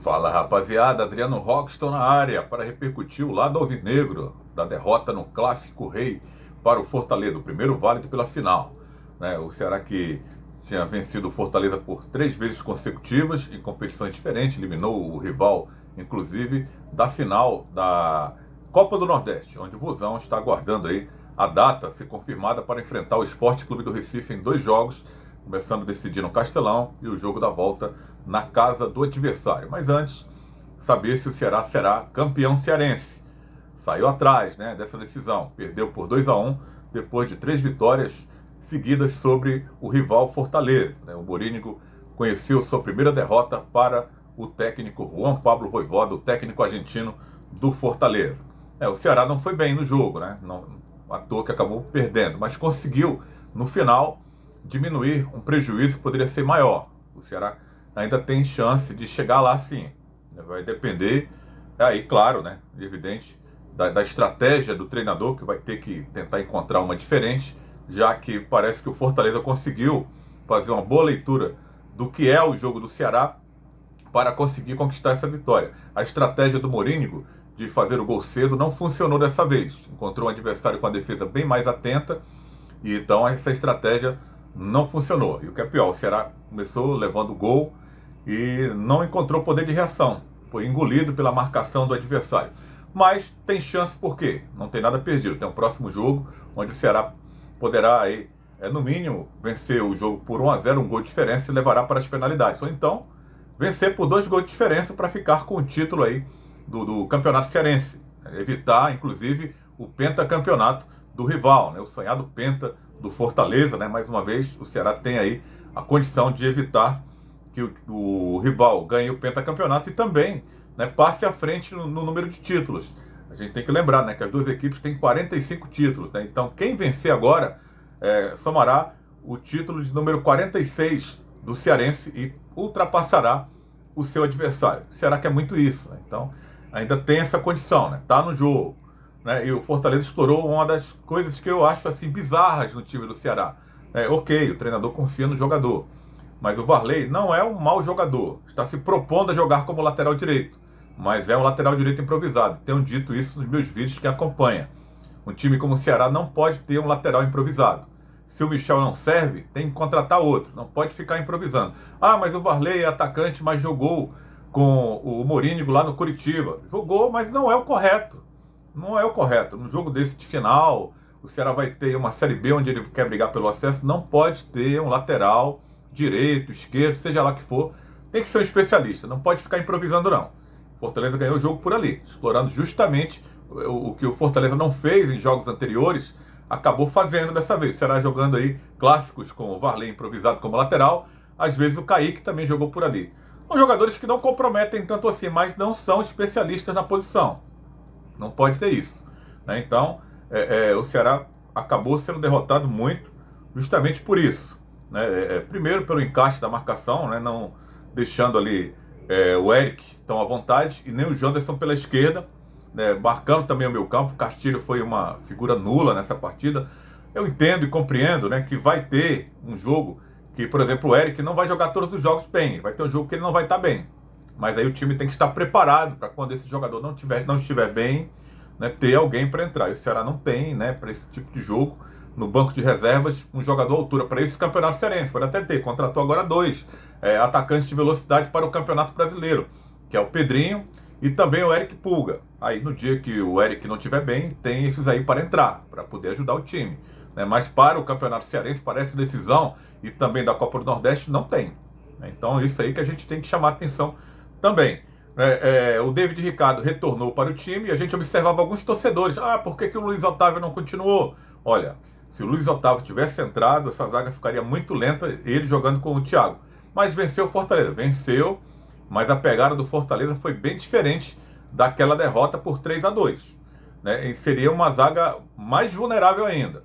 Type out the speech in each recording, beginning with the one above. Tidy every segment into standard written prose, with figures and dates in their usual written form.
Fala rapaziada, Adriano Rockston na área para repercutir o lado alvinegro da derrota no Clássico Rei para o Fortaleza, o primeiro válido pela final. O Ceará que tinha vencido o Fortaleza por 3 vezes consecutivas em competições diferentes, eliminou o rival, inclusive, da final da Copa do Nordeste, onde o Vozão está aguardando aí a data a ser confirmada para enfrentar o Sport Clube do Recife em 2 jogos, começando a decidir no Castelão e o jogo da volta na casa do adversário. Mas antes, saber se o Ceará será campeão cearense. Saiu atrás, dessa decisão. Perdeu por 2-1 depois de 3 vitórias seguidas sobre o rival Fortaleza. O Morínigo conheceu sua primeira derrota para o técnico Juan Pablo Vojvoda, o técnico argentino do Fortaleza. O Ceará não foi bem no jogo, não, à toa que acabou perdendo, mas conseguiu, no final, diminuir um prejuízo que poderia ser maior. O Ceará ainda tem chance de chegar lá sim. Vai depender, aí claro, evidente, da estratégia do treinador, que vai ter que tentar encontrar uma diferente, já que parece que o Fortaleza conseguiu fazer uma boa leitura do que é o jogo do Ceará para conseguir conquistar essa vitória. A estratégia do Morínigo de fazer o gol cedo não funcionou dessa vez. Encontrou um adversário com a defesa bem mais atenta, e então essa estratégia não funcionou. E o que é pior, o Ceará começou levando gol e não encontrou poder de reação. Foi engolido pela marcação do adversário. Mas tem chance por quê? Não tem nada perdido. Tem um próximo jogo onde o Ceará poderá, aí, no mínimo, vencer o jogo por 1-0, um gol de diferença, e levará para as penalidades. Ou então, vencer por 2 gols de diferença para ficar com o título aí do Campeonato Cearense. Evitar, inclusive, o pentacampeonato do rival, o sonhado penta do Fortaleza. Mais uma vez, o Ceará tem aí a condição de evitar que o rival ganhe o pentacampeonato e também passe à frente no número de títulos. A gente tem que lembrar que as duas equipes têm 45 títulos. Então, quem vencer agora somará o título de número 46 do Cearense e ultrapassará o seu adversário. O Ceará quer muito isso. Então, ainda tem essa condição. Está no jogo. E o Fortaleza explorou uma das coisas que eu acho assim bizarras no time do Ceará. Ok, o treinador confia no jogador, mas o Varley não é um mau jogador. Está se propondo a jogar como lateral direito, mas é um lateral direito improvisado. Tenho dito isso nos meus vídeos que acompanha. Um time como o Ceará não pode ter um lateral improvisado. Se o Michel não serve, tem que contratar outro. Não pode ficar improvisando. Ah, mas o Varley é atacante, mas jogou com o Morínigo lá no Curitiba. Jogou, mas não é o correto. Não é o correto. Num jogo desse de final, o Ceará vai ter uma Série B onde ele quer brigar pelo acesso. Não pode ter um lateral direito, esquerdo, seja lá que for. Tem que ser um especialista. Não pode ficar improvisando, não. Fortaleza ganhou o jogo por ali, explorando justamente o que o Fortaleza não fez em jogos anteriores, acabou fazendo dessa vez. Será jogando aí clássicos com o Varley improvisado como lateral, às vezes o Kaique também jogou por ali. São jogadores que não comprometem tanto assim, mas não são especialistas na posição. Não pode ser isso. Então, o Ceará acabou sendo derrotado muito, justamente por isso. Primeiro pelo encaixe da marcação, não deixando ali o Eric tão à vontade, e nem o Janderson pela esquerda, marcando também o meio campo. O Castilho foi uma figura nula nessa partida. Eu entendo e compreendo que vai ter um jogo que, por exemplo, o Eric não vai jogar todos os jogos bem, vai ter um jogo que ele não vai estar bem. Mas aí o time tem que estar preparado para quando esse jogador não estiver bem, ter alguém para entrar. E o Ceará não tem, para esse tipo de jogo, no banco de reservas, um jogador à altura para esse campeonato cearense. Pode até ter, contratou agora 2 atacantes de velocidade para o Campeonato Brasileiro, que é o Pedrinho e também o Eric Pulga. Aí no dia que o Eric não estiver bem, tem esses aí para entrar, para poder ajudar o time. Mas para o Campeonato Cearense, para essa decisão e também da Copa do Nordeste, não tem. Então isso aí que a gente tem que chamar a atenção também. O David Ricardo retornou para o time e a gente observava alguns torcedores. Por que o Luiz Otávio não continuou? Olha, se o Luiz Otávio tivesse entrado, essa zaga ficaria muito lenta, ele jogando com o Thiago. Mas venceu o Fortaleza, venceu, mas a pegada do Fortaleza foi bem diferente daquela derrota por 3-2. E seria uma zaga mais vulnerável ainda.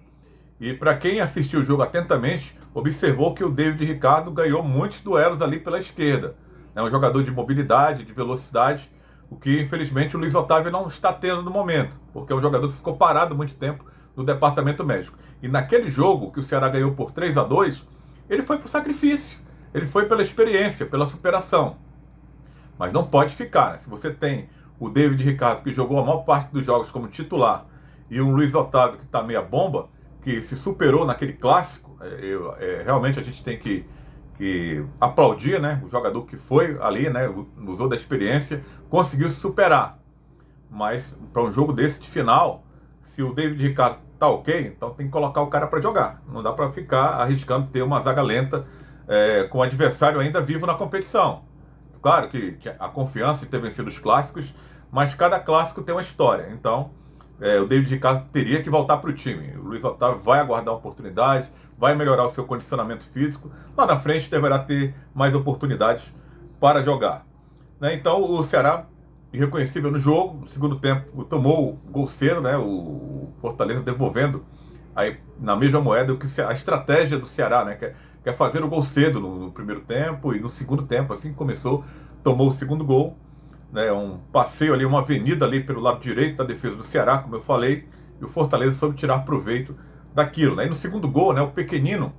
E para quem assistiu o jogo atentamente, observou que o David Ricardo ganhou muitos duelos ali pela esquerda. É um jogador de mobilidade, de velocidade, o que infelizmente o Luiz Otávio não está tendo no momento, porque é um jogador que ficou parado muito tempo no departamento médico. E naquele jogo que o Ceará ganhou por 3-2, ele foi por sacrifício, ele foi pela experiência, pela superação. mas não pode ficar, né? Se você tem o David Ricardo, que jogou a maior parte dos jogos como titular, e um Luiz Otávio que está meia bomba, que se superou naquele clássico, realmente a gente tem que aplaudir, né? O jogador que foi ali, né? Usou da experiência, conseguiu se superar. Mas para um jogo desse de final, se o David Ricardo tá ok, então tem que colocar o cara para jogar. Não dá para ficar arriscando ter uma zaga lenta com o adversário ainda vivo na competição. Claro que a confiança de ter vencido os clássicos, mas cada clássico tem uma história. Então, o David Ricardo teria que voltar para o time. O Luiz Otávio vai aguardar a oportunidade, vai melhorar o seu condicionamento físico. Lá na frente deverá ter mais oportunidades para jogar. Né? Então, o Ceará, irreconhecível no jogo, no segundo tempo, tomou o gol cedo, né? O Fortaleza devolvendo aí, na mesma moeda que a estratégia do Ceará, né? Quer fazer o gol cedo no primeiro tempo e no segundo tempo, assim que começou, tomou o segundo gol. Né, um passeio ali, uma avenida ali pelo lado direito da defesa do Ceará, como eu falei, e o Fortaleza soube tirar proveito daquilo. Né? E no segundo gol, né, o pequenino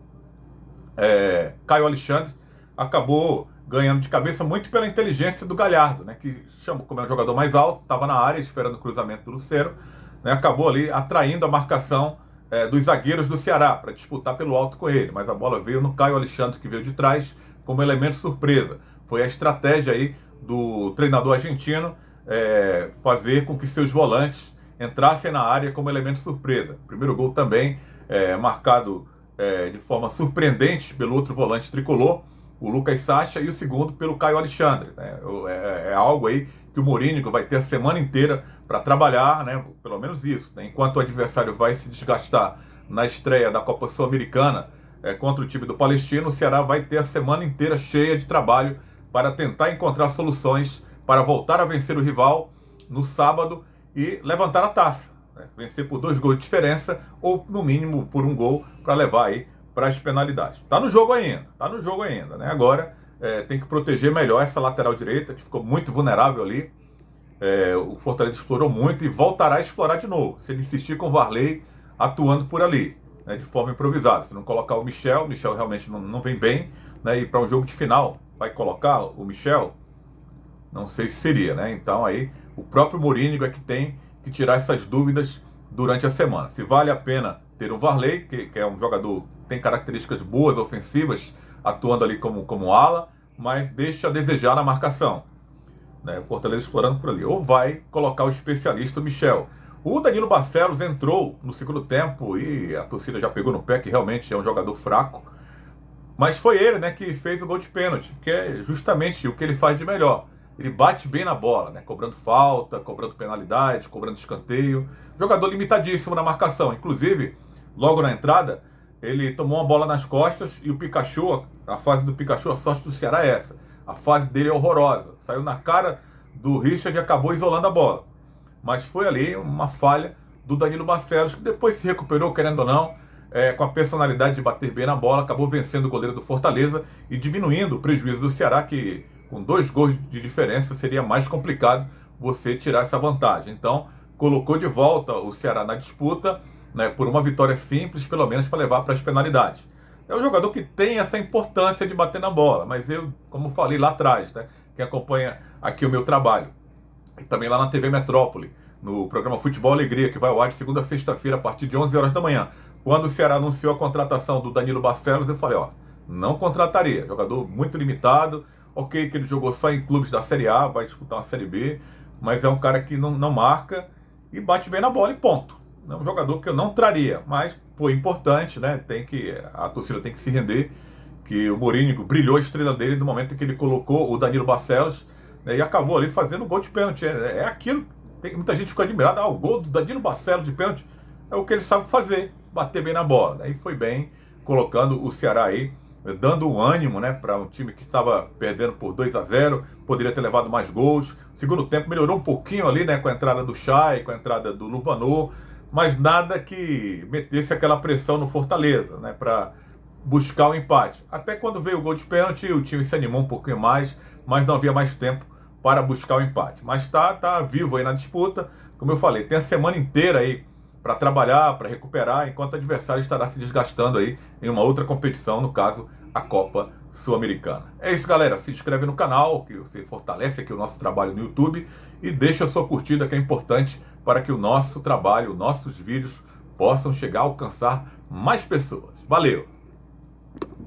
Caio Alexandre acabou ganhando de cabeça muito pela inteligência do Galhardo, né, que chamou, como é um jogador mais alto, estava na área esperando o cruzamento do Lucero, né, acabou ali atraindo a marcação dos zagueiros do Ceará para disputar pelo alto com ele, mas a bola veio no Caio Alexandre, que veio de trás como elemento surpresa. Foi a estratégia aí do treinador argentino fazer com que seus volantes entrassem na área como elemento surpresa. O primeiro gol também marcado de forma surpreendente pelo outro volante tricolor, o Lucas Sacha, e o segundo pelo Caio Alexandre. Né? É algo aí que o Mourinho vai ter a semana inteira para trabalhar, né? Pelo menos isso. Né? Enquanto o adversário vai se desgastar na estreia da Copa Sul-Americana contra o time do Palestino, o Ceará vai ter a semana inteira cheia de trabalho para tentar encontrar soluções para voltar a vencer o rival no sábado e levantar a taça. Né? Vencer por 2 gols de diferença ou, no mínimo, por 1 gol para levar aí para as penalidades. Está no jogo ainda, né? Agora tem que proteger melhor essa lateral direita, que ficou muito vulnerável ali. O Fortaleza explorou muito e voltará a explorar de novo, se ele insistir com o Varley atuando por ali, né, de forma improvisada. Se não colocar o Michel realmente não vem bem, né, e para um jogo de final vai colocar o Michel, não sei se seria, né? Então aí o próprio Mourinho é que tem que tirar essas dúvidas durante a semana. Se vale a pena ter um Varley, que é um jogador que tem características boas, ofensivas, atuando ali como ala, mas deixa a desejar na marcação. Né? O Fortaleza explorando por ali. Ou vai colocar o especialista, o Michel. O Danilo Barcelos entrou no segundo tempo e a torcida já pegou no pé, que realmente é um jogador fraco. Mas foi ele, né, que fez o gol de pênalti, que é justamente o que ele faz de melhor. Ele bate bem na bola, né, cobrando falta, cobrando penalidade, cobrando escanteio. Jogador limitadíssimo na marcação. Inclusive, logo na entrada, ele tomou uma bola nas costas e o Pikachu, a fase do Pikachu, a sorte do Ceará é essa. A fase dele é horrorosa. Saiu na cara do Richard e acabou isolando a bola. Mas foi ali uma falha do Danilo Barcelos, que depois se recuperou, querendo ou não, com a personalidade de bater bem na bola, acabou vencendo o goleiro do Fortaleza e diminuindo o prejuízo do Ceará, que com 2 gols de diferença seria mais complicado você tirar essa vantagem. Então, colocou de volta o Ceará na disputa, né, por uma vitória simples, pelo menos para levar para as penalidades. É um jogador que tem essa importância de bater na bola, mas eu, como falei lá atrás, né, quem acompanha aqui o meu trabalho, e também lá na TV Metrópole, no programa Futebol Alegria, que vai ao ar de segunda a sexta-feira, a partir de 11 horas da manhã. Quando o Ceará anunciou a contratação do Danilo Barcelos, eu falei, não contrataria. Jogador muito limitado, ok que ele jogou só em clubes da Série A, vai disputar uma Série B, mas é um cara que não marca e bate bem na bola e ponto. É um jogador que eu não traria, mas foi importante, né? A torcida tem que se render, que o Mourinho brilhou a estrela dele no momento em que ele colocou o Danilo Barcelos, né, e acabou ali fazendo o gol de pênalti. É aquilo, muita gente ficou admirada, o gol do Danilo Barcelos de pênalti é o que ele sabe fazer, bater bem na bola. Aí foi bem, colocando o Ceará aí, dando um ânimo, né, para um time que estava perdendo por 2-0, poderia ter levado mais gols. Segundo tempo melhorou um pouquinho ali, né, com a entrada do Chay, com a entrada do Luvanor, mas nada que metesse aquela pressão no Fortaleza, né, para buscar o empate. Até quando veio o gol de pênalti, o time se animou um pouquinho mais, mas não havia mais tempo para buscar o empate. Mas tá vivo aí na disputa. Como eu falei, tem a semana inteira aí para trabalhar, para recuperar, enquanto o adversário estará se desgastando aí em uma outra competição, no caso, a Copa Sul-Americana. É isso, galera. Se inscreve no canal, que você fortalece aqui o nosso trabalho no YouTube e deixa a sua curtida, que é importante para que o nosso trabalho, os nossos vídeos possam chegar a alcançar mais pessoas. Valeu!